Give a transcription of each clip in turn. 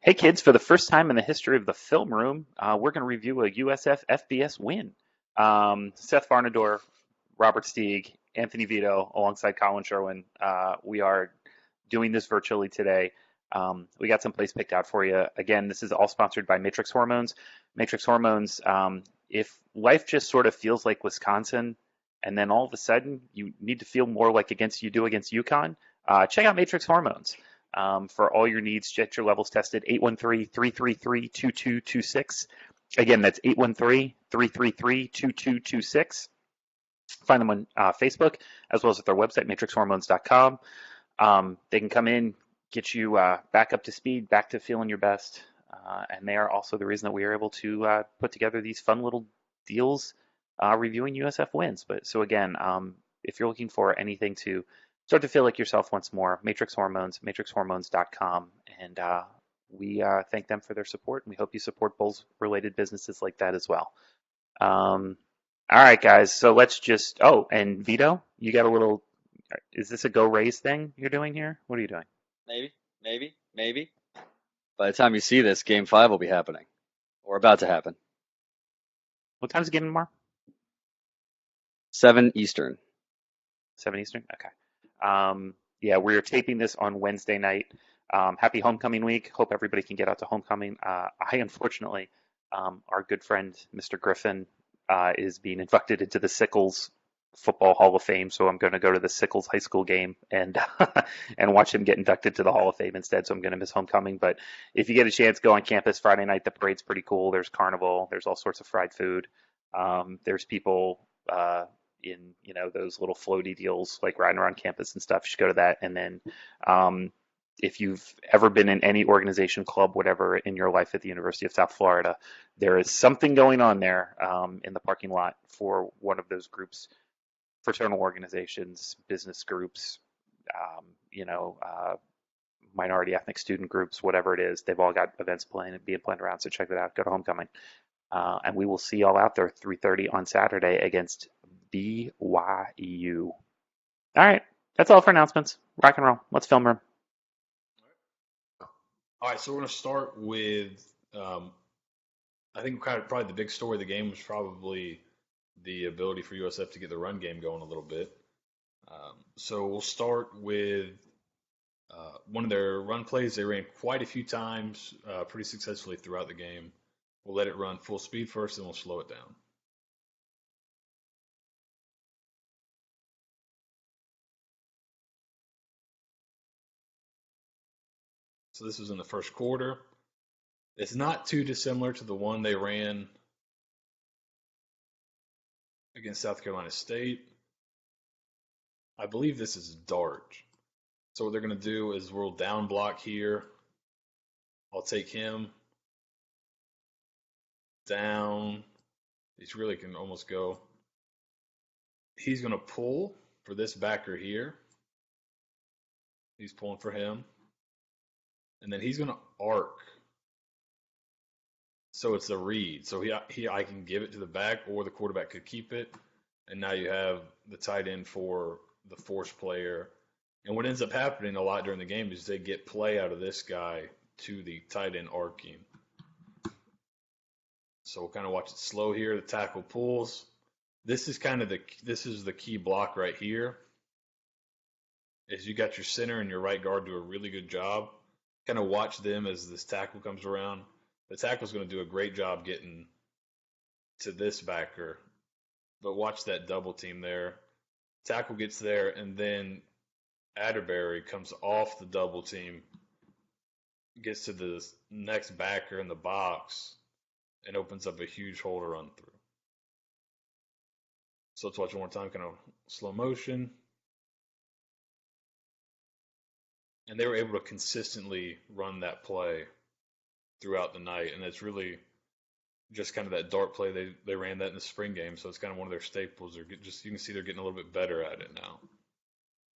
Hey kids, for the first time in the history of the film room, we're going to review a USF FBS win. Seth Varnadore, Robert Stieg, Anthony Vito, alongside Colin Sherwin. We are doing this virtually today. We got some plays picked out for you. Again, this is all sponsored by Matrix Hormones. Matrix Hormones, if life just sort of feels like Wisconsin, and then all of a sudden you need to feel more like you do against UConn, check out Matrix Hormones. For all your needs, get your levels tested. 813-333-2226. Again, that's 813-333-2226. Find them on Facebook as well as at their website, matrixhormones.com. They can come in, get you back up to speed, back to feeling your best. And they are also the reason that we are able to put together these fun little deals reviewing USF wins. But so again, if you're looking for anything to start to feel like yourself once more, Matrix Hormones, matrixhormones.com. And we thank them for their support, and we hope you support Bulls-related businesses like that as well. All right, guys. So let's just. Oh, and Vito, you got a little. Is this a Go Rays thing you're doing here? What are you doing? Maybe. By the time you see this, Game 5 will be happening, or about to happen. What time's it getting tomorrow? 7 Eastern. 7 Eastern? Okay. Yeah, we're taping this on Wednesday night. Happy homecoming week. Hope everybody can get out to homecoming. I unfortunately, our good friend Mr. Griffin is being inducted into the Sickles Football Hall of Fame, so I'm going to go to the Sickles High School game and and watch him get inducted to the Hall of Fame instead. So I'm going to miss homecoming. But if you get a chance, go on campus Friday night. The parade's pretty cool. There's carnival. There's all sorts of fried food. There's people in those little floaty deals like riding around campus and stuff. You should go to that. And then if you've ever been in any organization, club, whatever in your life at the University of South Florida, there is something going on there in the parking lot for one of those groups, fraternal organizations, business groups, minority ethnic student groups, whatever it is. They've all got events being planned around. So check that out. Go to homecoming. And we will see y'all out there 3:30 on Saturday against BYU. All right. That's all for announcements. Rock and roll. Let's film room. All right, so we're going to start with, I think probably the big story of the game was probably the ability for USF to get the run game going a little bit. So we'll start with one of their run plays. They ran quite a few times, pretty successfully throughout the game. We'll let it run full speed first, and we'll slow it down. So this was in the first quarter. It's not too dissimilar to the one they ran against South Carolina State. I believe this is dart. So what they're going to do is we'll down block here. I'll take him down. He's really can almost go. He's going to pull for this backer here. He's pulling for him. And then he's going to arc. So it's a read. So I can give it to the back, or the quarterback could keep it. And now you have the tight end for the force player. And what ends up happening a lot during the game is they get play out of this guy to the tight end arcing. So we'll kind of watch it slow here. The tackle pulls. This is the key block right here. Is you got your center and your right guard do a really good job. Kind of watch them as this tackle comes around. The tackle's going to do a great job getting to this backer. But watch that double team there. Tackle gets there, and then Atterbury comes off the double team, gets to the next backer in the box, and opens up a huge hole to run through. So let's watch one more time, kind of slow motion. And they were able to consistently run that play throughout the night. And it's really just kind of that dart play. They ran that in the spring game, so it's kind of one of their staples. You can see they're getting a little bit better at it now.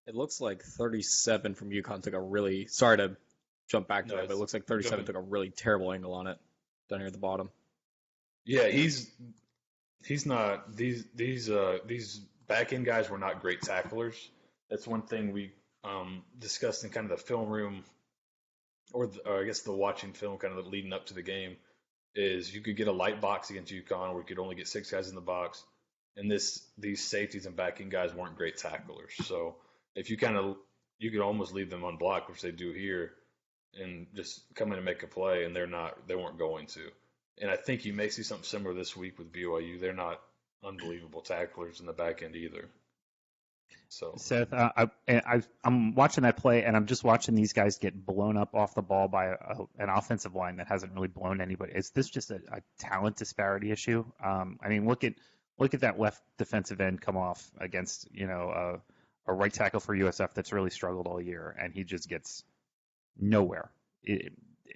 It looks like 37 from UConn took a really, sorry to jump back to that, but it looks like 37 took a really terrible angle on it down here at the bottom. Yeah, he's not, these back end guys were not great tacklers. That's one thing we discussed in kind of the film room or I guess the watching film kind of leading up to the game is you could get a light box against UConn where you could only get 6 guys in the box, and these safeties and backing guys weren't great tacklers. So if you could almost leave them unblocked, which they do here, and just come in and make a play, and they weren't going to. And I think you may see something similar this week with BYU. They're not unbelievable tacklers in the back end either. So Seth, I'm watching that play, and I'm just watching these guys get blown up off the ball by an offensive line that hasn't really blown anybody. Is this just a talent disparity issue? I mean, look at that left defensive end come off against a right tackle for USF that's really struggled all year, and he just gets nowhere.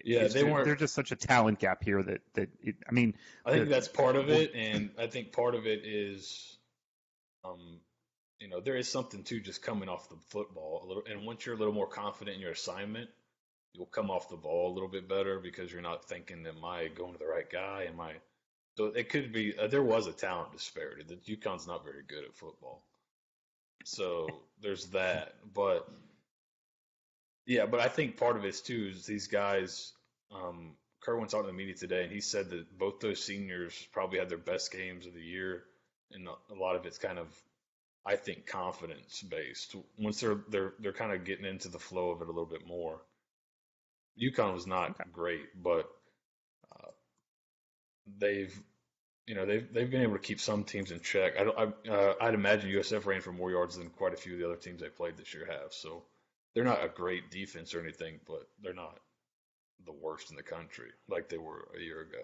They're just such a talent gap here I think that's part of it, and I think part of it is, there is something to just coming off the football a little. And once you're a little more confident in your assignment, you'll come off the ball a little bit better because you're not thinking, am I going to the right guy? So it could be, there was a talent disparity. That UConn's not very good at football. So there's that. But I think part of it too is these guys, Kerwin talked to the media today, and he said that both those seniors probably had their best games of the year. And a lot of it's kind of, I think, confidence based. Once they're kind of getting into the flow of it a little bit more. UConn was not great, but they've been able to keep some teams in check. I'd imagine USF ran for more yards than quite a few of the other teams they played this year have. So they're not a great defense or anything, but they're not the worst in the country like they were a year ago.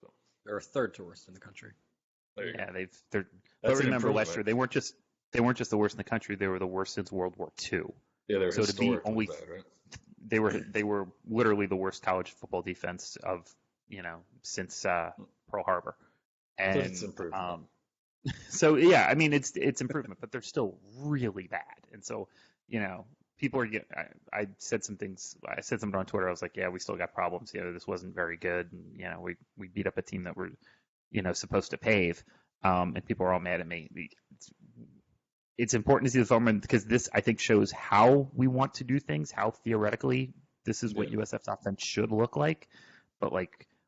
So they're third to worst in the country. But remember last year they weren't just the worst in the country; they were the worst since World War II. Yeah, they were so to be only bad, right? they were literally the worst college football defense of since Pearl Harbor, and it's improvement. So yeah, I mean it's improvement, but they're still really bad, and so people are getting. I said some things. I said something on Twitter. I was like, yeah, we still got problems. This wasn't very good, and we beat up a team that we're supposed to pave. And people are all mad at me. It's important to see the film because this, I think, shows how we want to do things, how theoretically this is what USF's offense should look like. But,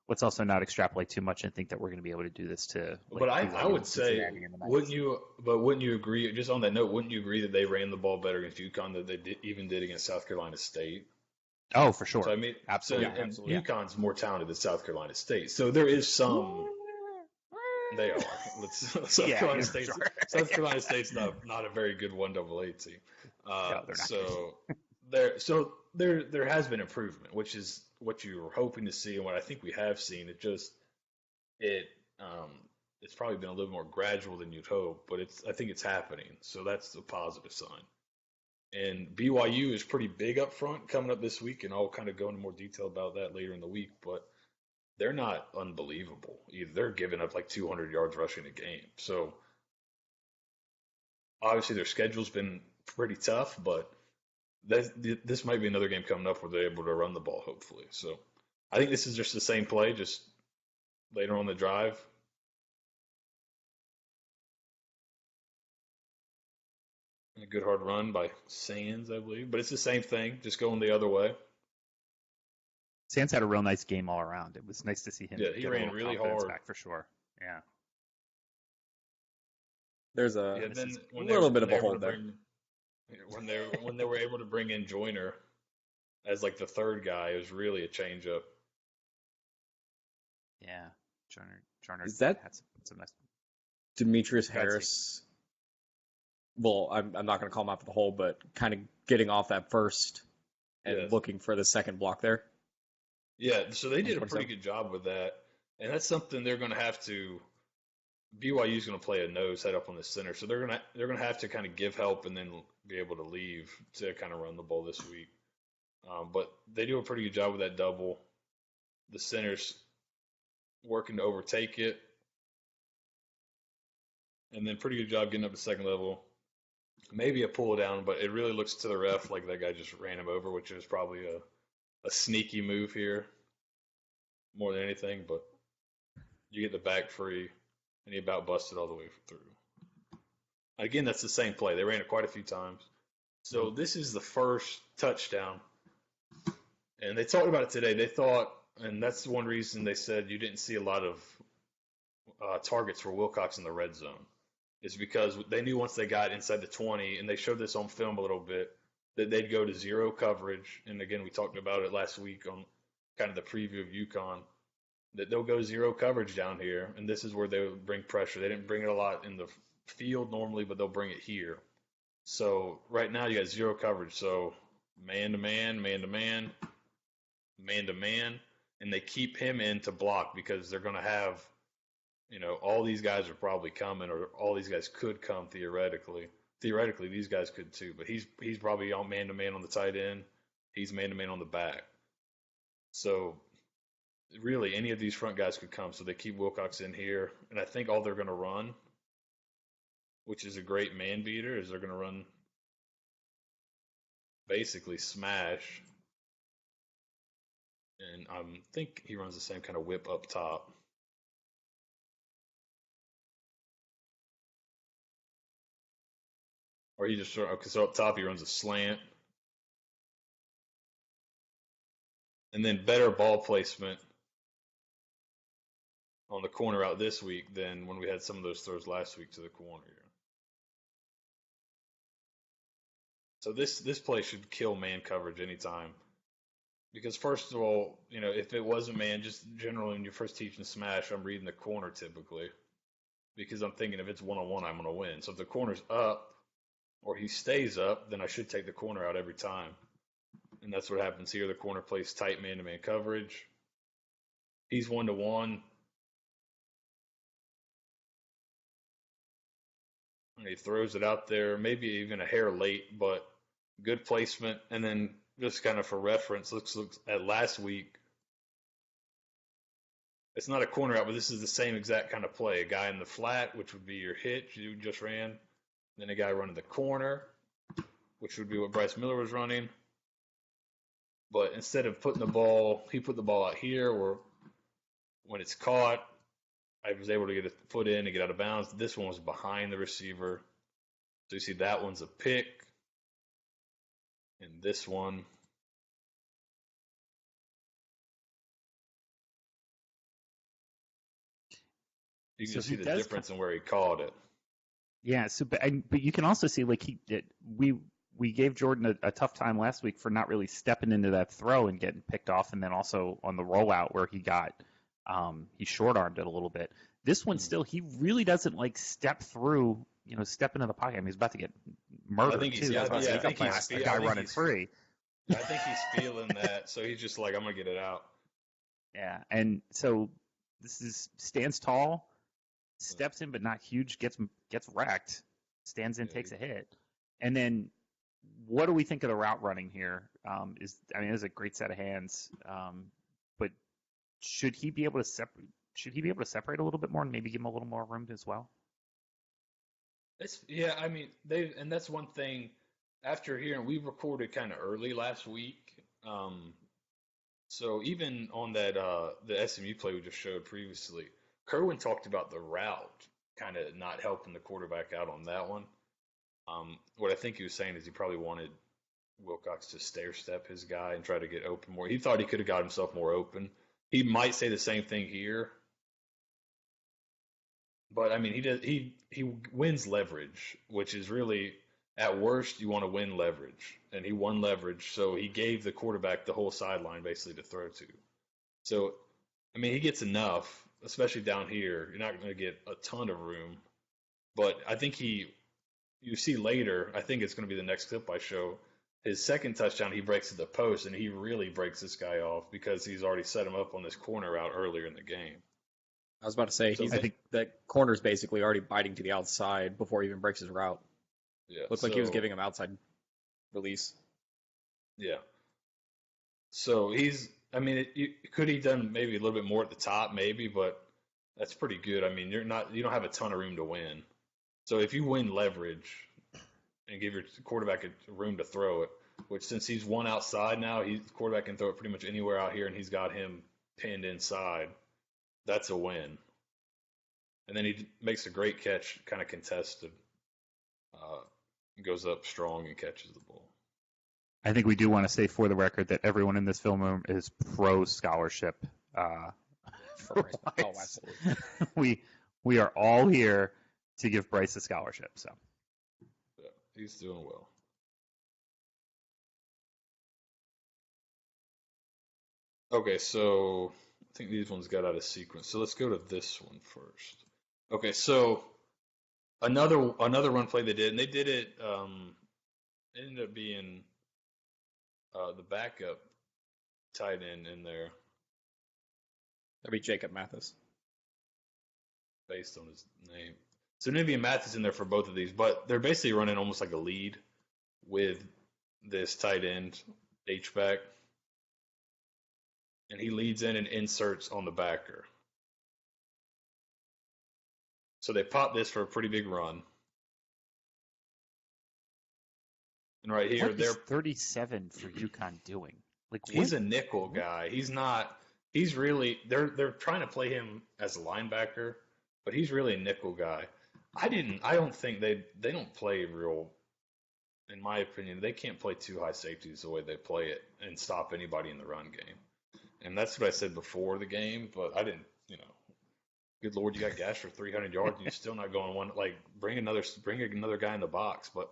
let's also not extrapolate too much and think that we're going to be able to do this to. But I would say, wouldn't you agree, just on that note, wouldn't you agree that they ran the ball better against UConn than they did against South Carolina State? Oh, for sure. So, I mean, absolutely. And UConn's more talented than South Carolina State. So there is some. They are. South Carolina State's not a very good 1AA team. So there has been improvement, which is what you were hoping to see, and what I think we have seen. It's probably been a little more gradual than you'd hope, but I think it's happening. So that's a positive sign. And BYU is pretty big up front coming up this week, and I'll kind of go into more detail about that later in the week, but they're not unbelievable either. They're giving up 200 yards rushing a game. So obviously their schedule's been pretty tough, but this might be another game coming up where they're able to run the ball, hopefully. So I think this is just the same play, just later on the drive. A good hard run by Sands, I believe. But it's the same thing, just going the other way. Sands had a real nice game all around. It was nice to see him. Yeah, he ran really hard. Back for sure. Yeah. There's a little bit of a hole there. When they were able to bring in Joyner as the third guy, it was really a change up. Yeah, Joyner. Is that had some nice. Demetrius Harris? Well, I'm not going to call him out for the hole, but kind of getting off that first and looking for the second block there. Yeah, so they did a pretty good job with that, and that's something they're going to have to. BYU is going to play a nose head up on the center, so they're going to have to kind of give help and then be able to leave to kind of run the ball this week. But they do a pretty good job with that double. The center's working to overtake it, and then pretty good job getting up to second level. Maybe a pull down, but it really looks to the ref like that guy just ran him over, which is probably a sneaky move here more than anything. But you get the back free, and he about busted all the way through. Again, that's the same play. They ran it quite a few times. So this is the first touchdown And they talked about it today. They thought, and that's one reason they said you didn't see a lot of targets for Wilcox in the red zone, is because they knew once they got inside the 20, and they showed this on film a little bit, that they'd go to zero coverage. And again, we talked about it last week on kind of the preview of UConn, that they'll go zero coverage down here, and this is where they would bring pressure. They didn't bring it a lot in the field normally, but they'll bring it here. So right now you got zero coverage. So man-to-man, man-to-man, man-to-man, and they keep him in to block because they're going to have, all these guys are probably coming, or all these guys could come theoretically. Theoretically, these guys could too, but he's probably on man-to-man on the tight end. He's man-to-man on the back. So really, any of these front guys could come. So they keep Wilcox in here, and I think all they're going to run, which is a great man beater, is they're going to run basically smash. And I think he runs the same kind of whip up top. Or he just, okay, so up top he runs a slant. And then better ball placement on the corner out this week than when we had some of those throws last week to the corner here. So this play should kill man coverage anytime. Because first of all, if it wasn't man, just generally when you're first teaching smash, I'm reading the corner typically. Because I'm thinking if it's one-on-one, I'm going to win. So if the corner's up or he stays up, then I should take the corner out every time. And that's what happens here. The corner plays tight man-to-man coverage. He's one-to-one. And he throws it out there, maybe even a hair late, but good placement. And then just kind of for reference, let's look at last week. It's not a corner out, but this is the same exact kind of play. A guy in the flat, which would be your hitch you just ran. Then a guy running the corner, which would be what Bryce Miller was running. But instead of putting the ball, he put the ball out here, or when it's caught, I was able to get a foot in and get out of bounds. This one was behind the receiver. So you see that one's a pick. And this one, you can see the difference in where he caught it. Yeah. So, but you can also see we gave Jordan a tough time last week for not really stepping into that throw and getting picked off, and then also on the rollout where he got he short armed it a little bit. This one still, he really doesn't step through, step into the pocket. I mean, he's about to get murdered too. I think he's a guy running free. I think he's feeling that, so he's just like, I'm gonna get it out. Yeah, and so this stands tall, steps in but not huge, gets wrecked, stands in, takes a hit, and then what do we think of the route running here? It's a great set of hands, but should he be able to separate? Should he be able to separate a little bit more and maybe give him a little more room as well? And that's one thing. After hearing, we recorded kind of early last week, so even on that the SMU play we just showed previously, Kerwin talked about the route kind of not helping the quarterback out on that one. What I think he was saying is he probably wanted Wilcox to stair step his guy and try to get open more. He thought he could have got himself more open. He might say the same thing here. But I mean, he wins leverage, which is really, at worst, you want to win leverage, and he won leverage, so he gave the quarterback the whole sideline basically to throw to. So, I mean, he gets enough, especially down here. You're not going to get a ton of room, but I think you see later. I think it's going to be the next clip I show. His second touchdown, he breaks at the post, and he really breaks this guy off because he's already set him up on this corner route earlier in the game. I was about to say, I think that corner's basically already biting to the outside before he even breaks his route. Yeah, Looks like he was giving him outside release. Yeah. So could he done maybe a little bit more at the top, maybe, but that's pretty good. I mean, you don't have a ton of room to win. So if you win leverage and give your quarterback a room to throw it, which since he's one outside now, the quarterback can throw it pretty much anywhere out here, and he's got him pinned inside. That's a win. And then he makes a great catch, kind of contested. Goes up strong and catches the ball. I think we do want to say for the record that everyone in this film room is pro scholarship. Oh, absolutely. we are all here to give Bryce a scholarship. So Yeah, he's doing well. Okay, so I think these ones got out of sequence. So let's go to this one first. Okay, so another run play they did, and they did it. It ended up being the backup tight end in there, That'd be Jacob Mathis. based on his name. So Nivian Mathis in there for both of these, but they're basically running almost like a lead with this tight end H-back. And he leads in and inserts on the backer. So they pop this for a pretty big run. And right here, what is 37 for UConn doing? Like, he's a nickel guy. He's not. He's really. They're trying to play him as a linebacker, but he's really a nickel guy. I don't think they don't play real. In my opinion, they can't play two high safeties the way they play it and stop anybody in the run game. And that's what I said before the game, but I didn't. Good Lord, you got Gash for 300 yards and you're still not going one. Like, bring another guy in the box, but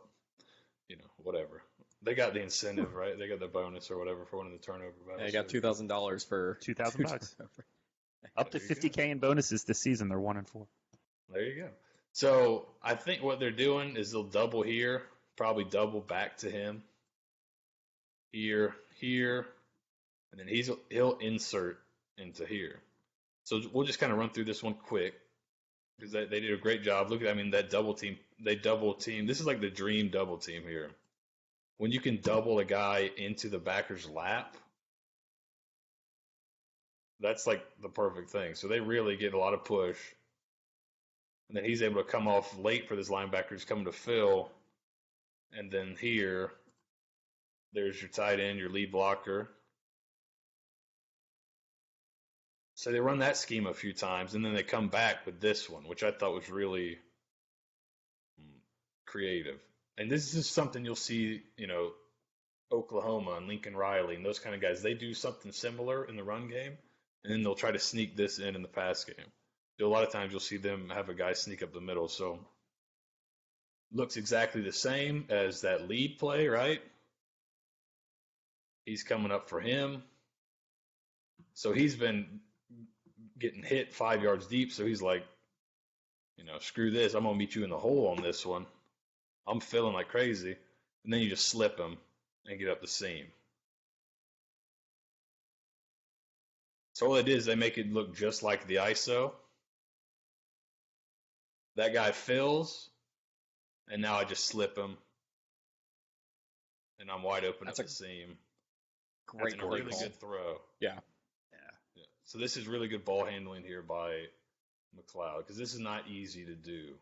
whatever. They got the incentive, right? They got the bonus or whatever for one of the turnover battles. Yeah, they got $2,000 for $2,000. Up to $50K in bonuses this season. They're 1-4. There you go. So I think what they're doing is they'll double here, probably double back to him. Here, and then he'll insert into here. So we'll just kind of run through this one quick because they did a great job. Look at, that double team. They double team. This is like the dream double team here. When you can double a guy into the backer's lap, that's like the perfect thing. So they really get a lot of push. And then he's able to come off late for this linebacker who's coming to fill. And then here, there's your tight end, your lead blocker. So they run that scheme a few times, and then they come back with this one, which I thought was really creative. And this is something you'll see, Oklahoma and Lincoln Riley and those kind of guys. They do something similar in the run game, and then they'll try to sneak this in the pass game. So a lot of times you'll see them have a guy sneak up the middle. So looks exactly the same as that lead play, right? He's coming up for him. So he's been getting hit 5 yards deep. So he's like, screw this. I'm going to meet you in the hole on this one. I'm feeling like crazy. And then you just slip him and get up the seam. So all it is, they make it look just like the ISO. That guy fills, and now I just slip him, and I'm wide open at the seam. Great, That's a really good throw. Yeah. So this is really good ball handling here by McLeod because this is not easy to do.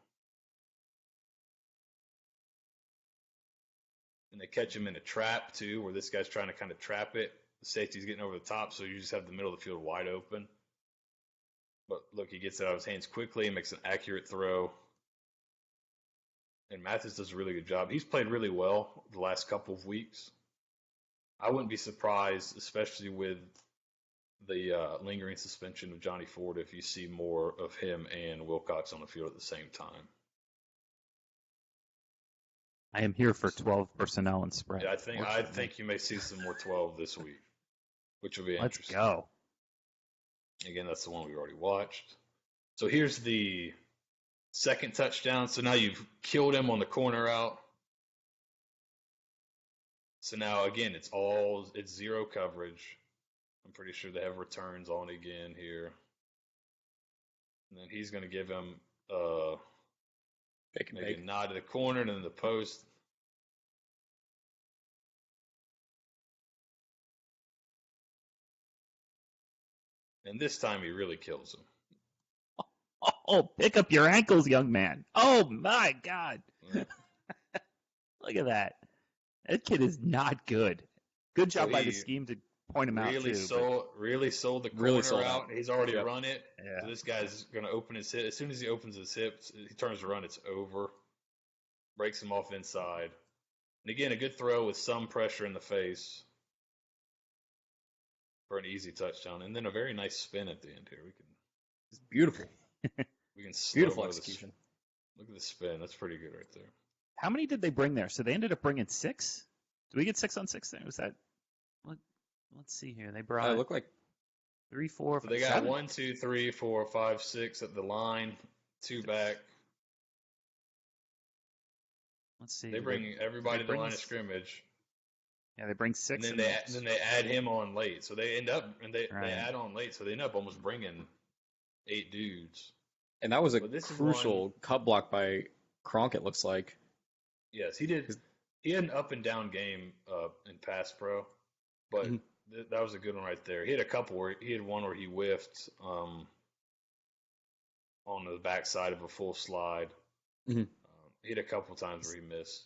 And they catch him in a trap too, where this guy's trying to kind of trap it. The safety's getting over the top, so you just have the middle of the field wide open. But look, he gets it out of his hands quickly and makes an accurate throw. And Mathis does a really good job. He's played really well the last couple of weeks. I wouldn't be surprised, especially with the lingering suspension of Johnny Ford, if you see more of him and Wilcox on the field at the same time. I am here for 12 personnel and spread. Yeah, I think you may see some more 12 this week, which will be interesting. Let's go. Again, that's the one we already watched. So here's the second touchdown. So now you've killed him on the corner out. So now again, it's zero coverage. I'm pretty sure they have returns on again here. And then he's going to give him maybe a nod to the corner and then the post. And this time he really kills him. Oh, pick up your ankles, young man. Oh, my God. Yeah. Look at that. That kid is not good. Good job by the scheme to point him out, too. Really sold the corner out. He's already run it. Yeah. So this guy's going to open his hip. As soon as he opens his hips, he turns to run, it's over. Breaks him off inside. And again, a good throw with some pressure in the face for an easy touchdown, and then a very nice spin at the end here. It's beautiful. We can slow Beautiful mo execution. Look at the spin. That's pretty good right there. How many did they bring there? So they ended up bringing 6. Did we get 6 on 6 there? Was that? Let's see here. They brought. It looked like 3, 4, So 5, they got 7. 1, 2, 3, 4, 5, 6 at the line, 2 back. Let's see. They bring everybody to the line of scrimmage. Yeah, they bring 6. And then they add him on late. So they end up they add on late. So they end up almost bringing 8 dudes. And that was a crucial cut block by Kronk, it looks like. Yes, he did. He had an up and down game in pass pro, but that was a good one right there. He had a couple where he had one where he whiffed on the backside of a full slide. Mm-hmm. He had a couple times where he missed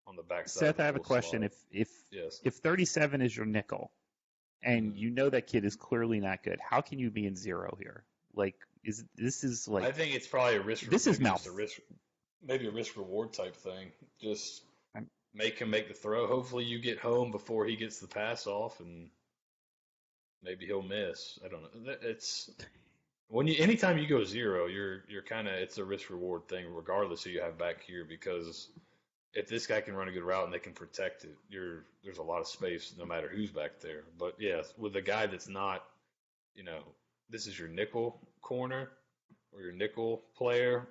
on the backside. Seth, I have a question. Slide. If 37 is your nickel, and you know that kid is clearly not good, how can you be in 0 here? Like, this is like? I think it's probably a risk. This is maybe a risk reward type thing. Just make him make the throw. Hopefully, you get home before he gets the pass off, and maybe he'll miss. I don't know. It's anytime you go 0, you're kind of, it's a risk reward thing, regardless who you have back here, because if this guy can run a good route and they can protect it, there's a lot of space no matter who's back there. But yeah, with a guy that's not, this is your nickel corner or your nickel player,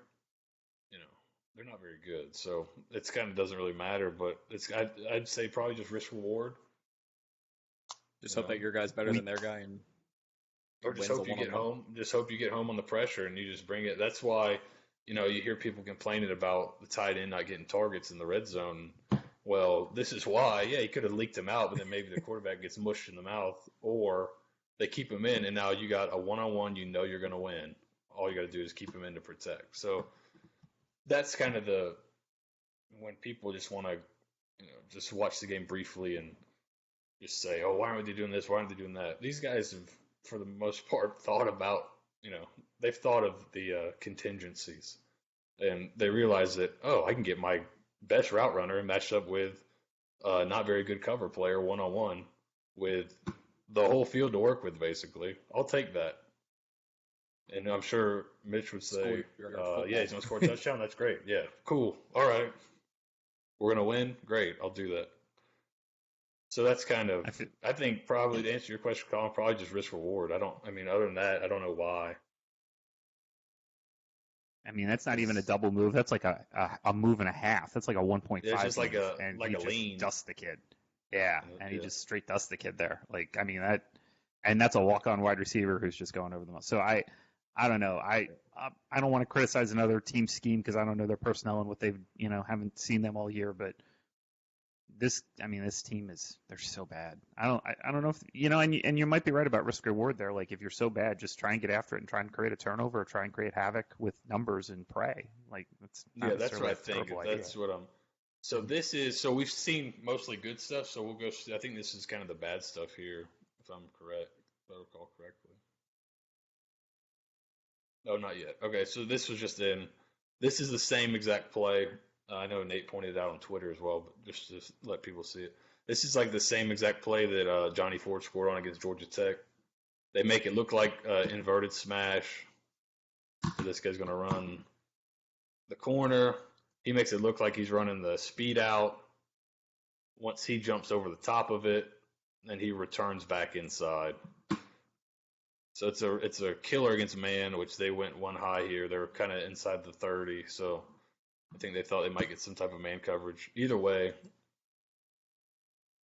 they're not very good. So it's kind of doesn't really matter, but I'd say probably just risk reward. Just hope that your guy's better than their guy, and or just hope you get home. Just hope you get home on the pressure and you just bring it. That's why, you hear people complaining about the tight end not getting targets in the red zone. Well, this is why. Yeah, he could have leaked him out, but then maybe the quarterback gets mushed in the mouth, or they keep him in, and now you got a one-on-one. You're going to win. All you got to do is keep him in to protect. So that's kind of when people just want to, just watch the game briefly and just say, oh, why aren't they doing this? Why aren't they doing that? These guys have, for the most part, thought about, they've thought of the contingencies, and they realize that, oh, I can get my best route runner matched up with a not very good cover player one-on-one with the whole field to work with, basically. I'll take that. And I'm sure Mitch would say, yeah, he's going to score a touchdown. That's great. Yeah, cool. All right. We're going to win. Great. I'll do that. So that's kind of, I think probably to answer your question, Colin, probably just risk reward. Other than that, I don't know why. That's not even a double move. That's like a move and a half. That's like a 1.5. Yeah, it's just like a lean. Dust the kid. Yeah, and he just straight dust the kid there. And that's a walk-on wide receiver who's just going over the most. So I don't know. I don't want to criticize another team scheme because I don't know their personnel and what they've, haven't seen them all year. But this team they're so bad. I don't know if, and you might be right about risk reward there. Like if you're so bad, just try and get after it and try and create a turnover or try and create havoc with numbers and pray. That's what I think. That's what I'm. So we've seen mostly good stuff. So we'll go. I think this is kind of the bad stuff here, if I'm correct, if I recall correctly. No, not yet. Okay, so this was just this is the same exact play. I know Nate pointed it out on Twitter as well, but just to let people see it. This is like the same exact play that Johnny Ford scored on against Georgia Tech. They make it look like inverted smash. This guy's going to run the corner. He makes it look like he's running the speed out. Once he jumps over the top of it, then he returns back inside. So it's a killer against man, which they went one high here. They were kind of inside the 30, so I think they thought they might get some type of man coverage. Either way,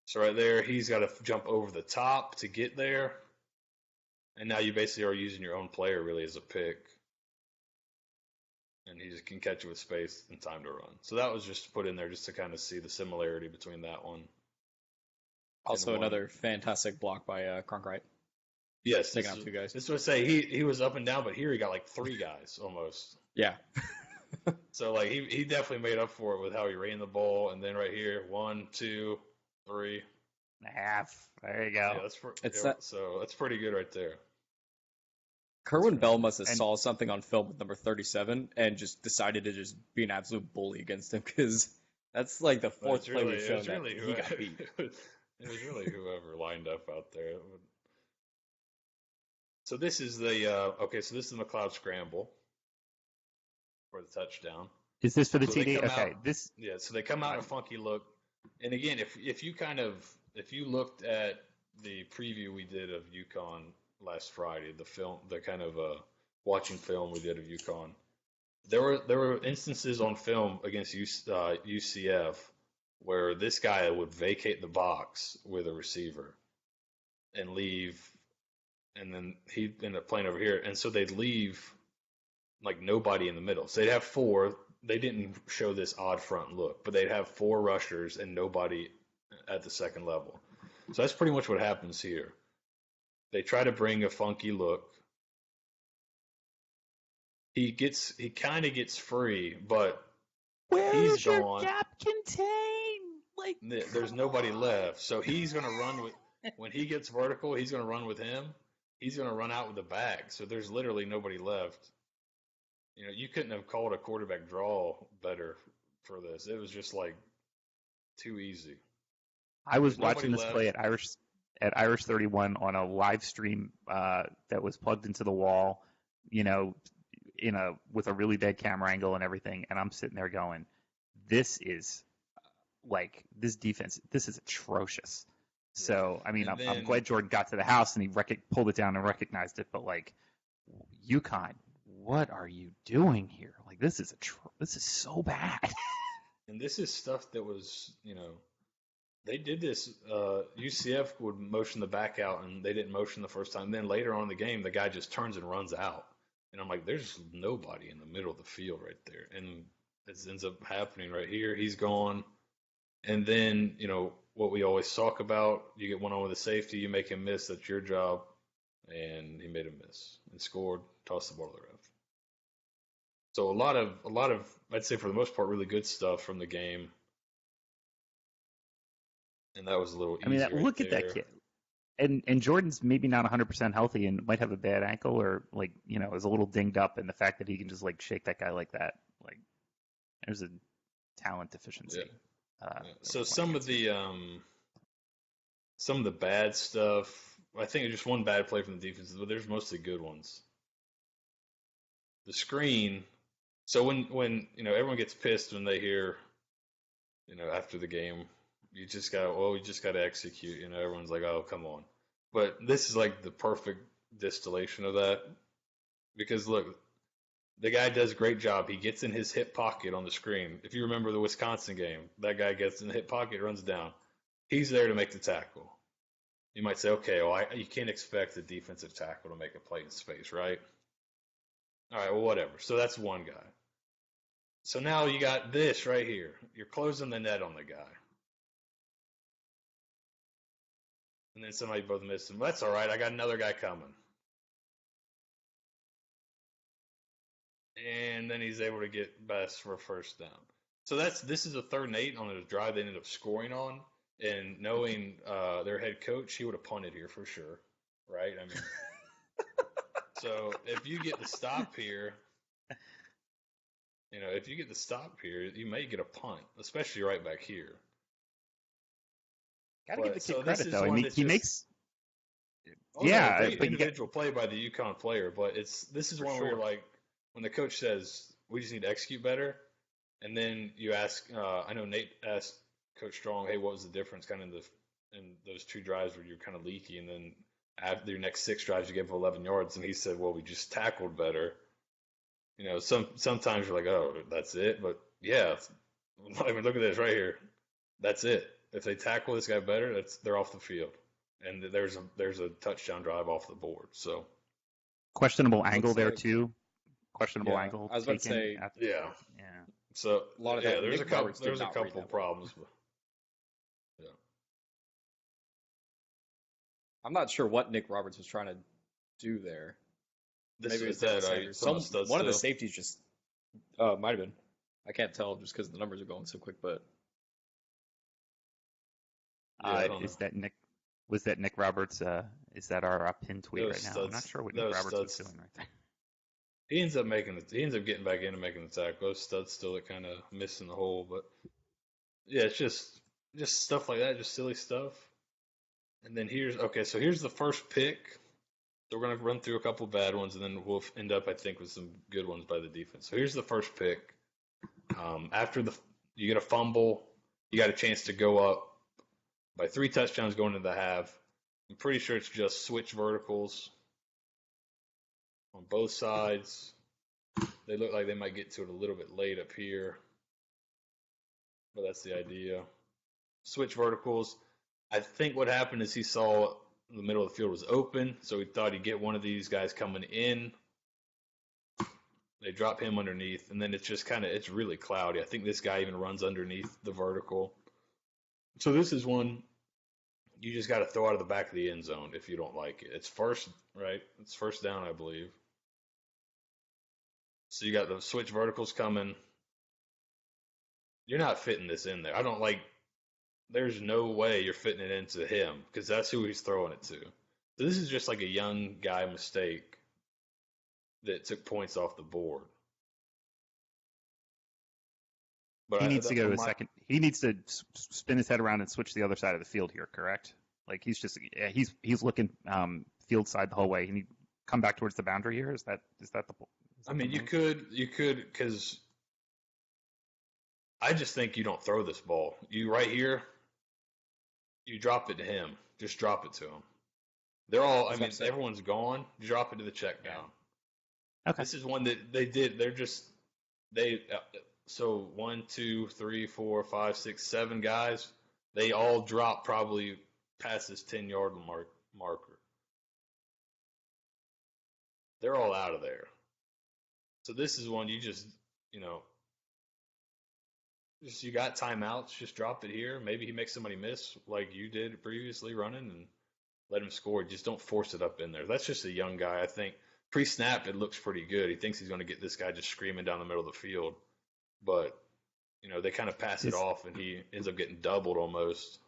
so right there, he's got to jump over the top to get there, and now you basically are using your own player really as a pick, and he just can catch it with space and time to run. So that was just put in there just to kind of see the similarity between that one. Also, another fantastic block by Cronkite. Yes, taking out 2 guys. This would say he was up and down, but here he got like 3 guys almost. Yeah. So like he definitely made up for it with how he ran the ball, and then right here 1, 2, 3 and a half. There you go. Yeah, so that's pretty good right there. Kerwin Bell must have saw something on film with number 37 and just decided to just be an absolute bully against him because That's like the But fourth it's play really, we've it shown was that really he got beat. it was really whoever lined up out there. So this is the okay. So this is the McLeod scramble for the touchdown. Is this for the So they TD? come Okay, out, this. yeah. So they come out in a funky look. And again, if you looked at the preview we did of UConn last Friday, the film, the kind of watching film we did of UConn, there were instances on film against UCF where this guy would vacate the box with a receiver and leave, and then he'd end up playing over here, and so they'd leave like nobody in the middle. So they'd have four. They didn't show this odd front look, but they'd have four rushers and nobody at the second level. So that's pretty much what happens here. They try to bring a funky look. He kind of gets free, but he's your gone. gap contain? Like, There's nobody left. So he's going to run with, when he gets vertical, he's going to run with him. He's going to run out with the bag. So there's literally nobody left. You know, you couldn't have called a quarterback draw better for this. It was just like too easy. I was There's nobody watching this left. play at Irish 31 on a live stream that was plugged into the wall, you know, with a really bad camera angle and everything, and I'm sitting there going, this is like this defense. This is atrocious. So I mean, I'm glad Jordan got to the house and he pulled it down and recognized it. But like, UConn, what are you doing here? Like, this is so bad. And this is stuff that was, you know, they did this. UCF would motion the back out, and they didn't motion the first time. Then later on in the game, the guy just turns and runs out. And I'm like, there's nobody in the middle of the field right there. And it ends up happening right here. He's gone. And then, you know, what we always talk about, you get one on with a safety, you make him miss, that's your job. And he made a miss and scored, tossed the ball to the ref. So a lot of, I'd say for the most part, really good stuff from the game. And that was a little easy. I mean, right look there. at that kid. And Jordan's maybe not 100% healthy and might have a bad ankle or like, you know, is a little dinged up, and the fact that he can just like shake that guy like that, like, there's a talent deficiency. Yeah. So some of the bad stuff, I think just one bad play from the defense, but there's mostly good ones. The screen. So when you know, everyone gets pissed when they hear, you know, after the game, you just got to execute. You know, everyone's like, oh, come on. But this is like the perfect distillation of that, because look, the guy does a great job. He gets in his hip pocket on the screen. If you remember the Wisconsin game, that guy gets in the hip pocket, runs down. He's there to make the tackle. You might say, okay, well, you can't expect a defensive tackle to make a play in space, right? All right, well, whatever. So that's one guy. So now you got this right here. You're closing the net on the guy. And then somebody both missed him. That's all right. I got another guy coming. And then he's able to get Best for a first down. So this is a 3rd and 8 on a drive they ended up scoring on. And knowing their head coach, he would have punted here for sure, right? I mean, so if you get the stop here, you know, you may get a punt, especially right back here. Gotta give the kid this credit is though. I one mean, that's he just- makes. Oh, Yeah, no, great but you individual play by the UConn player, but this is For one where sure. you're like, when the coach says we just need to execute better, and then you ask, I know Nate asked Coach Strong, hey, what was the difference kind of in those 2 drives where you're kind of leaky, and then after your next 6 drives you gave 11 yards, and he said, well, we just tackled better. You know, sometimes you're like, oh, that's it, but yeah, I mean, look at this right here, that's it. If they tackle this guy better, they're off the field. And there's a touchdown drive off the board. So questionable angle there like- too. Questionable Yeah, angle. I was about to say- yeah. Yeah. So A lot of yeah, that. there's Nick a couple Roberts did not read that well. problems. But, yeah. I'm not sure what Nick Roberts was trying to do there. This Maybe it is was that Deion Sanders. some studs One of the still. safeties just might have been. I can't tell just because the numbers are going so quick. But Yeah, I don't Is know. that Nick? Was that Nick Roberts? Is that our pin tweet Those right now? I'm not studs- sure what Nick those Roberts was studs- doing right there. He ends up getting back in and making the tackle. Those studs still kind of missing the hole, but Yeah, it's just stuff like that, just silly stuff. And then here's the first pick. So we're gonna run through a couple bad ones, and then we'll end up, I think, with some good ones by the defense. So here's the first pick. After you get a fumble, you got a chance to go up by 3 touchdowns going into the half. I'm pretty sure it's just switch verticals on both sides. They look like they might get to it a little bit late up here, but that's the idea. Switch verticals. I think what happened is he saw the middle of the field was open, so he thought he'd get one of these guys coming in. They drop him underneath, and then it's just it's really cloudy. I think this guy even runs underneath the vertical. So this is one you just got to throw out of the back of the end zone if you don't like it. It's first, right? It's first down, I believe. So you got the switch verticals coming. You're not fitting this in there. There's no way you're fitting it into him because that's who he's throwing it to. So this is just like a young guy mistake that took points off the board. But he needs to go to a second. He needs to spin his head around and switch to the other side of the field here, correct? Like he's looking field side the whole way. He need come back towards the boundary here. Is that the you could because I just think you don't throw this ball. You right here, you drop it to him. Just drop it to him. They're all. Everyone's gone. You drop it to the check down. Okay. This is one that they did. So 1, 2, 3, 4, 5, 6, 7 guys. They all drop probably past this 10-yard marker. They're all out of there. So this is one you just you got timeouts. Just drop it here. Maybe he makes somebody miss like you did previously running and let him score. Just don't force it up in there. That's just a young guy. I think pre-snap it looks pretty good. He thinks he's going to get this guy just screaming down the middle of the field. But, they kind of pass it off, and he ends up getting doubled almost.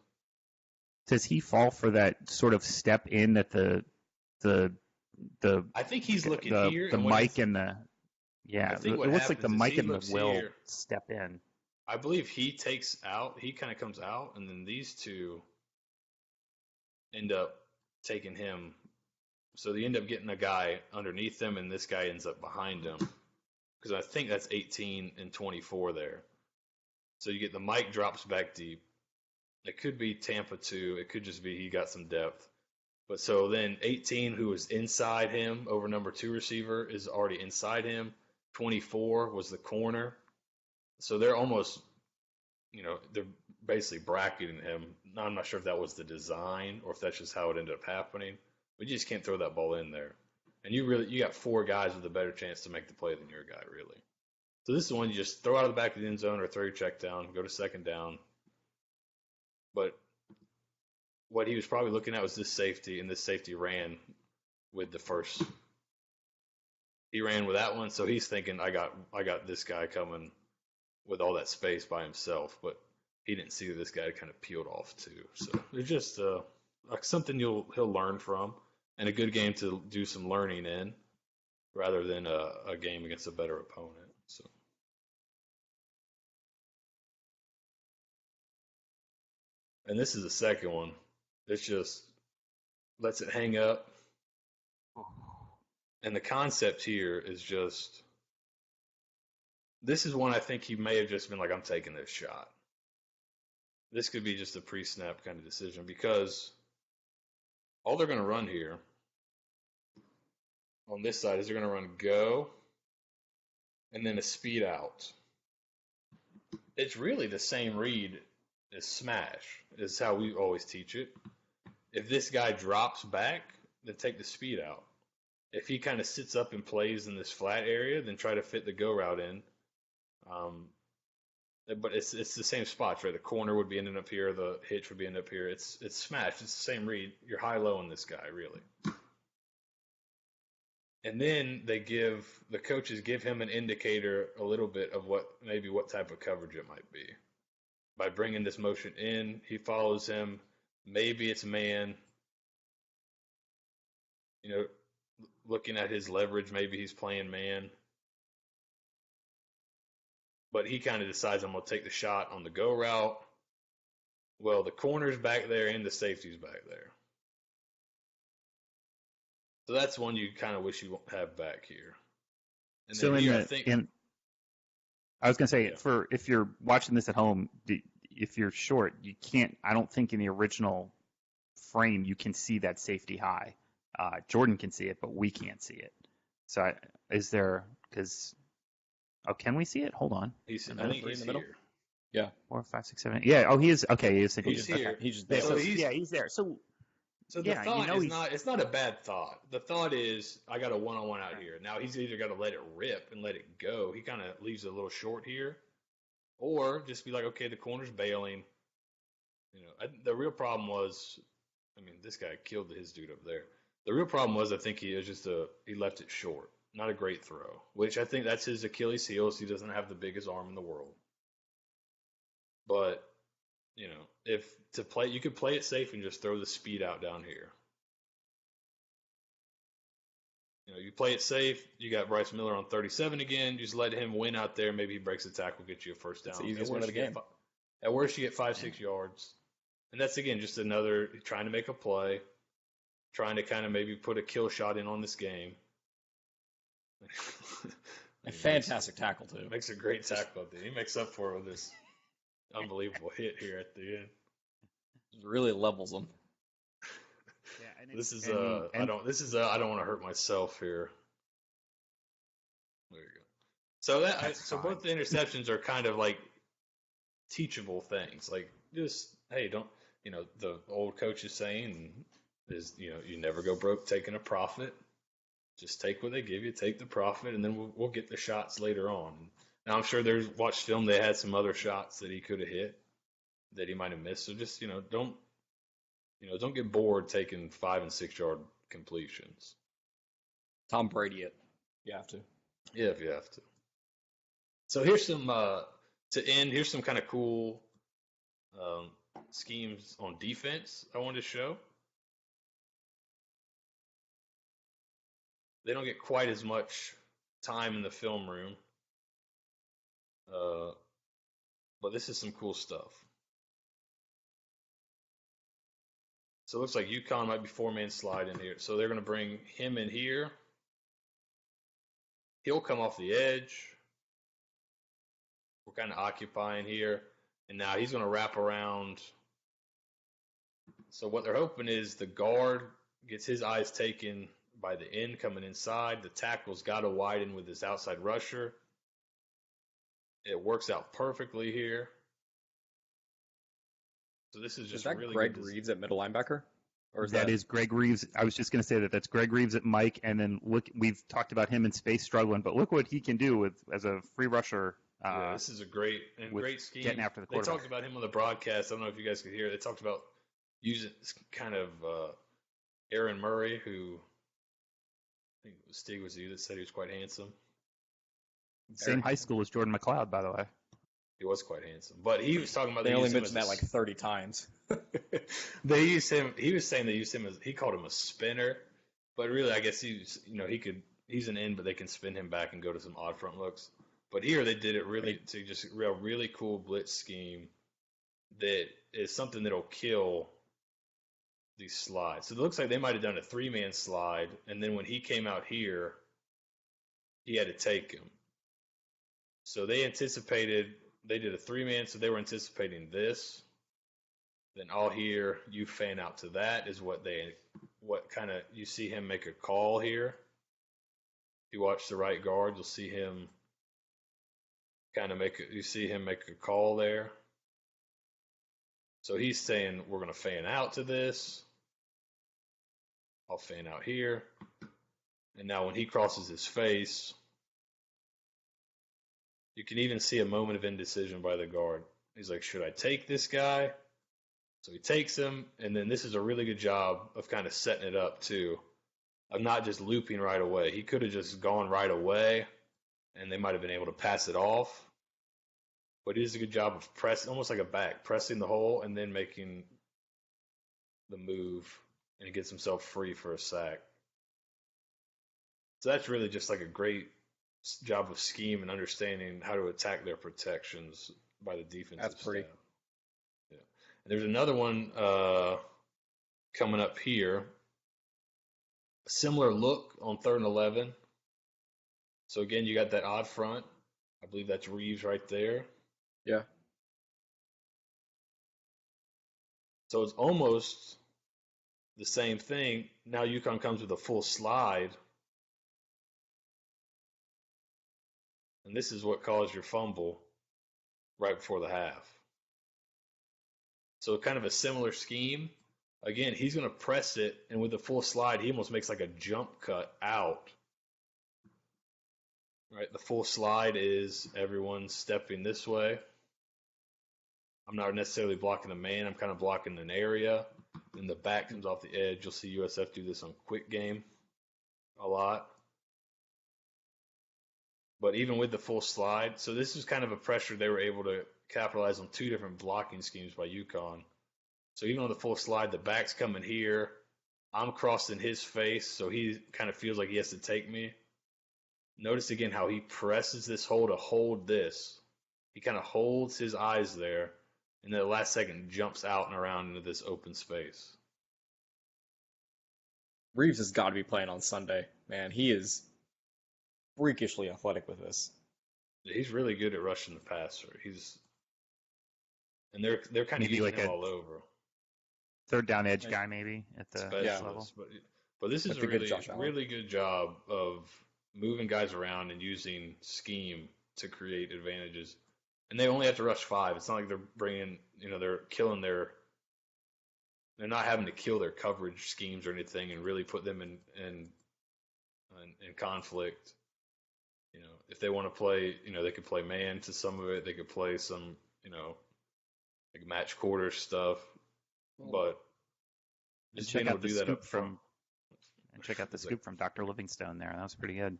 Does he fall for that sort of step in that the I think he's looking here. The mic and the it looks like the mic and the will step in. I believe he takes out. He kind of comes out, and then these two end up taking him. So they end up getting a guy underneath them, and this guy ends up behind him. Because I think that's 18 and 24 there. So you get the mic drops back deep. It could be Tampa 2. It could just be he got some depth. But so then 18, who was inside him over number 2 receiver, is already inside him. 24 was the corner. So they're almost, they're basically bracketing him. Now, I'm not sure if that was the design or if that's just how it ended up happening. But you just can't throw that ball in there. And you got 4 guys with a better chance to make the play than your guy, really. So this is one you just throw out of the back of the end zone or throw your check down, go to second down. But what he was probably looking at was this safety, and this safety ran with the first. He ran with that one, so he's thinking, I got this guy coming with all that space by himself, but he didn't see that this guy kind of peeled off too. So it's just something he'll learn from. And a good game to do some learning in rather than a game against a better opponent. So, and this is the second one. It's just lets it hang up. And the concept here is just this is one I think he may have just been like, I'm taking this shot. This could be just a pre-snap kind of decision because all they're going to run here on this side is they're going to run go and then a speed out. It's really the same read as smash, is how we always teach it. If this guy drops back, then take the speed out. If he kind of sits up and plays in this flat area, then try to fit the go route in. But it's the same spots, right? The corner would be ending up here. The hitch would be ending up here. It's smashed. It's the same read. You're high-low on this guy, really. And then the coaches give him an indicator a little bit of what type of coverage it might be. By bringing this motion in, he follows him. Maybe it's man. Looking at his leverage, maybe he's playing man. But he kind of decides I'm going to take the shot on the go route. Well, the corner's back there and the safety's back there. So that's one you kind of wish you have back here. And So then in here, the I think, I was going to say, Yeah. for if you're watching this at home, if you're short, you can't. I don't think in the original frame you can see that safety high. Jordan can see it, but we can't see it. So is there? Because can we see it? Hold on. I think three he's in the middle? here. Yeah. 4, 5, 6, 7. Yeah. Oh, he is. Okay, he is. He's Okay. here. He's just Yeah, there. So he's there. So the yeah, thought he's it's not a bad thought. The thought is I got a one-on-one out here. Now he's either got to let it rip and let it go. He kind of leaves it a little short here, or just be like, okay, the corner's bailing. The real problem was, this guy killed his dude up there. The real problem was, I think he left it short. Not a great throw, which I think that's his Achilles heel. Is he doesn't have the biggest arm in the world. But if to play, you could play it safe and just throw the speed out down here. You play it safe. You got Bryce Miller on 37 again. Just let him win out there. Maybe he breaks a tackle, get you a first down. It's the easiest win of the game. At worst, you get 5-6 yards. And that's, again, just another trying to make a play, trying to kind of maybe put a kill shot in on this game. A fantastic tackle, too. Makes a great tackle at the end. He makes up for it with this unbelievable hit here at the end. Really levels them. Yeah, I don't want to hurt myself here. There you go. So both the interceptions are kind of like teachable things. Like just, hey, don't, the old coach is saying is, you never go broke taking a profit. Just take what they give you, take the profit, and then we'll get the shots later on. Now I'm sure watched film. They had some other shots that he could have hit that he might have missed. So just don't get bored taking 5 and 6 yard completions. Tom Brady it. You have to. Yeah, if you have to. So here's some to end. Here's some kind of cool schemes on defense I wanted to show. They don't get quite as much time in the film room. But this is some cool stuff. So it looks like UConn might be 4-man slide in here. So they're going to bring him in here. He'll come off the edge. We're kind of occupying here. And now he's going to wrap around. So what they're hoping is the guard gets his eyes taken by the end coming inside. The tackle's got to widen with his outside rusher. It works out perfectly here. So this is just that really Greg good. Reeves at middle linebacker? Or that is Greg Reeves. I was just going to say that's Greg Reeves at Mike, and then look, we've talked about him in space struggling, but look what he can do as a free rusher. This is a great scheme. Getting after the quarterback. They talked about him on the broadcast. I don't know if you guys could hear. They talked about using kind of Aaron Murray, who I think Stig was you that said he was quite handsome. Same high school as Jordan McLeod, by the way. He was quite handsome, but he was talking about they only mentioned that like 30 times. They used him. He was saying they used him he called him a spinner, but really I guess he's he's an end, but they can spin him back and go to some odd front looks. But here they did it really to just a really cool blitz scheme that is something that'll kill these slides. So it looks like they might have done a 3-man slide, and then when he came out here, he had to take him. So they did a 3-man, so they were anticipating this. Then all here, you fan out to that is you see him make a call here. If you watch the right guard, you'll see him make a call there. So he's saying we're going to fan out to this. I'll fan out here. And now when he crosses his face, you can even see a moment of indecision by the guard. He's like, should I take this guy? So he takes him, and then this is a really good job of kind of setting it up, too, of not just looping right away. He could have just gone right away, and they might have been able to pass it off. But he does a good job of pressing, almost like a back, pressing the hole and then making the move, and he gets himself free for a sack. So that's really just like a great job of scheme and understanding how to attack their protections by the defensive That's pretty. staff. Yeah. There's another one coming up here. A similar look on 3rd and 11. So again, you got that odd front. I believe that's Reeves right there. Yeah. So it's almost the same thing. Now UConn comes with a full slide. And this is what caused your fumble right before the half. So kind of a similar scheme. Again, he's going to press it, and with the full slide, he almost makes like a jump cut out. Right, the full slide is everyone stepping this way. I'm not necessarily blocking the man. I'm kind of blocking an area. Then the back comes off the edge. You'll see USF do this on quick game a lot. But even with the full slide, so this is kind of a pressure they were able to capitalize on 2 different blocking schemes by UConn. So even on the full slide, the back's coming here. I'm crossing his face, so he kind of feels like he has to take me. Notice again how he presses this hole to hold this. He kind of holds his eyes there, and then the last second jumps out and around into this open space. Reeves has got to be playing on Sunday, man. He is freakishly athletic with this. He's really good at rushing the passer. And they're kind of Maybe using like him a all over. 3rd down edge guy maybe at the level. But this is Like a the good really, Josh Allen. really good job of moving guys around and using scheme to create advantages. And they only have to rush 5. It's not like they're bringing, they're killing they're not having to kill their coverage schemes or anything and really put them in conflict. If they want to play, they could play man to some of it. They could play some, like match quarter stuff. But And check out the scoop from Dr. Livingstone there. That was pretty good.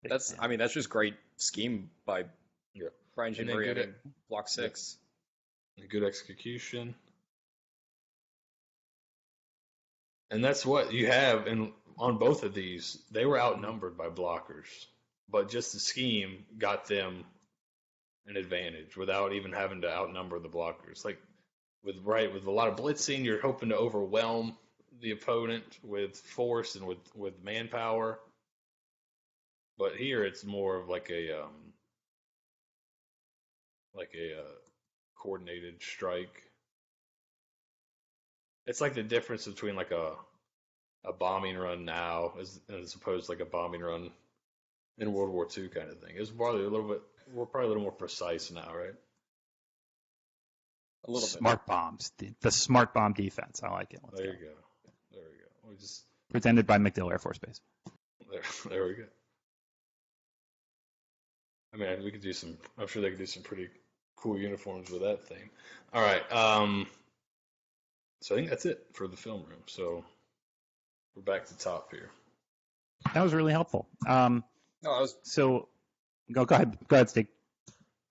That's just great scheme by Brian Jimbury in block 6. Good execution. And that's what you have. And on both of these, they were outnumbered by blockers. But just the scheme got them an advantage without even having to outnumber the blockers. Like with a lot of blitzing, you're hoping to overwhelm the opponent with force and with manpower. But here it's more of like a coordinated strike. It's like the difference between like a bombing run now as opposed to like a bombing run in World War II kind of thing. It's probably we're probably a little more precise now, right? A little smart bombs. The smart bomb defense. I like it. There you go. We just presented by MacDill Air Force Base. There we go. I mean, we could do some. I'm sure they could do some pretty cool uniforms with that thing. All right. So I think that's it for the film room. So we're back to top here. That was really helpful. So go ahead. Go ahead, Steve.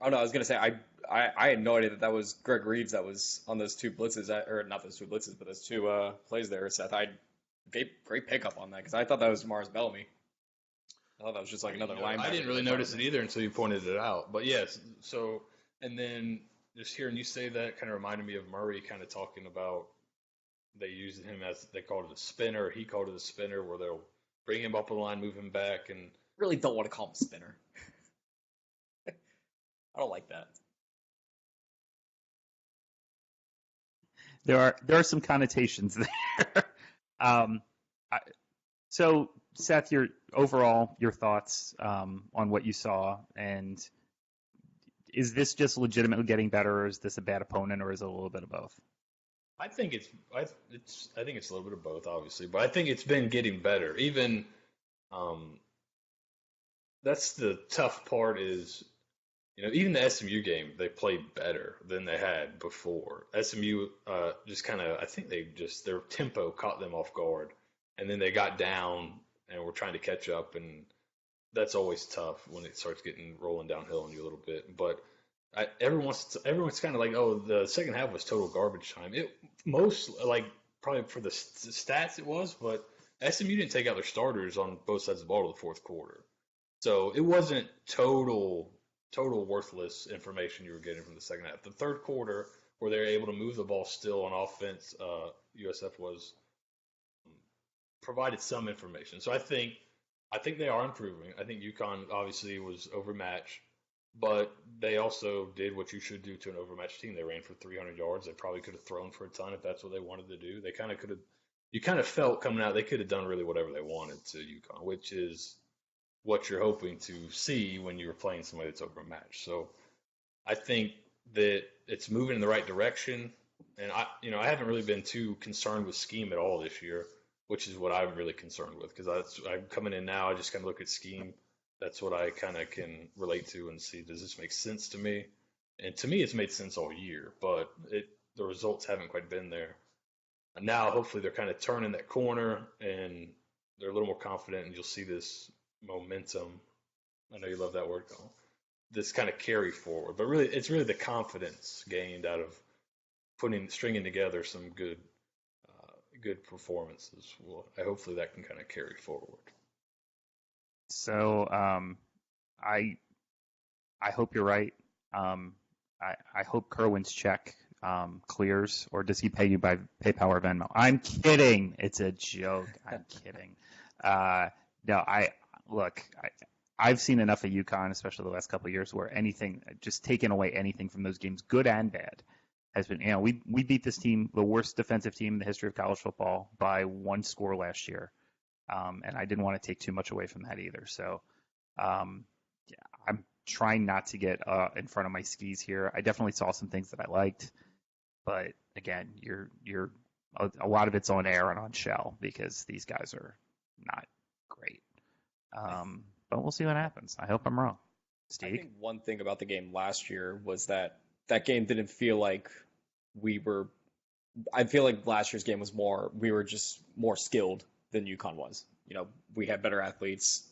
Oh no, I was gonna say I had no idea that was Greg Reeves that was on those 2 blitzes, or not those 2 blitzes, but those 2 plays there. Seth, I gave great pickup on that because I thought that was Mars Bellamy. I thought that was just like another linebacker. I didn't really notice it either until you pointed it out. But yes, so and then just hearing you say that kind of reminded me of Murray kind of talking about they used him as they called it a spinner. He called it a spinner where they'll bring him up the line, move him back, and really don't want to call him a spinner. I don't like that. There are some connotations there. So Seth, your thoughts on what you saw, and is this just legitimately getting better, or is this a bad opponent, or is it a little bit of both? I think it's a little bit of both, obviously, but I think it's been getting better. Even that's the tough part is, even the SMU game, they played better than they had before. SMU just kind of, I think their tempo caught them off guard, and then they got down and were trying to catch up, and that's always tough when it starts rolling downhill on you a little bit. But everyone's kind of like, oh, the second half was total garbage time. Probably for the stats it was, but SMU didn't take out their starters on both sides of the ball to the fourth quarter. So it wasn't total total worthless information you were getting from the second half. The third quarter, where they were able to move the ball still on offense, USF was provided some information. So I think they are improving. I think UConn obviously was overmatched, but they also did what you should do to an overmatched team. They ran for 300 yards. They probably could have thrown for a ton if that's what they wanted to do. They kind of could have. You kind of felt coming out they could have done really whatever they wanted to UConn, which is what you're hoping to see when you're playing somebody that's overmatched. So I think that it's moving in the right direction. And I haven't really been too concerned with scheme at all this year, which is what I'm really concerned with because I'm coming in now. I just kind of look at scheme. That's what I kind of can relate to and see. Does this make sense to me? And to me, it's made sense all year, but the results haven't quite been there. And now, hopefully, they're kind of turning that corner and they're a little more confident, and you'll see this momentum. I know you love that word, Colin. This kind of carry forward, but really, it's really the confidence gained out of stringing together some good performances. Well, hopefully that can kind of carry forward. So I hope you're right. I hope Kerwin's check clears, or does he pay you by PayPal or Venmo? I'm kidding. It's a joke. I'm kidding. No, I've seen enough of UConn, especially the last couple of years, where anything, just taking away anything from those games, good and bad, has been. We beat this team, the worst defensive team in the history of college football, by one score last year, and I didn't want to take too much away from that either. So, I'm trying not to get in front of my skis here. I definitely saw some things that I liked, but again, you're a lot of it's on air and on shell because these guys are not great. But we'll see what happens. I hope I'm wrong. Steve? I think one thing about the game last year was that game didn't feel like we were. I feel like last year's game was we were just more skilled than UConn was. We had better athletes.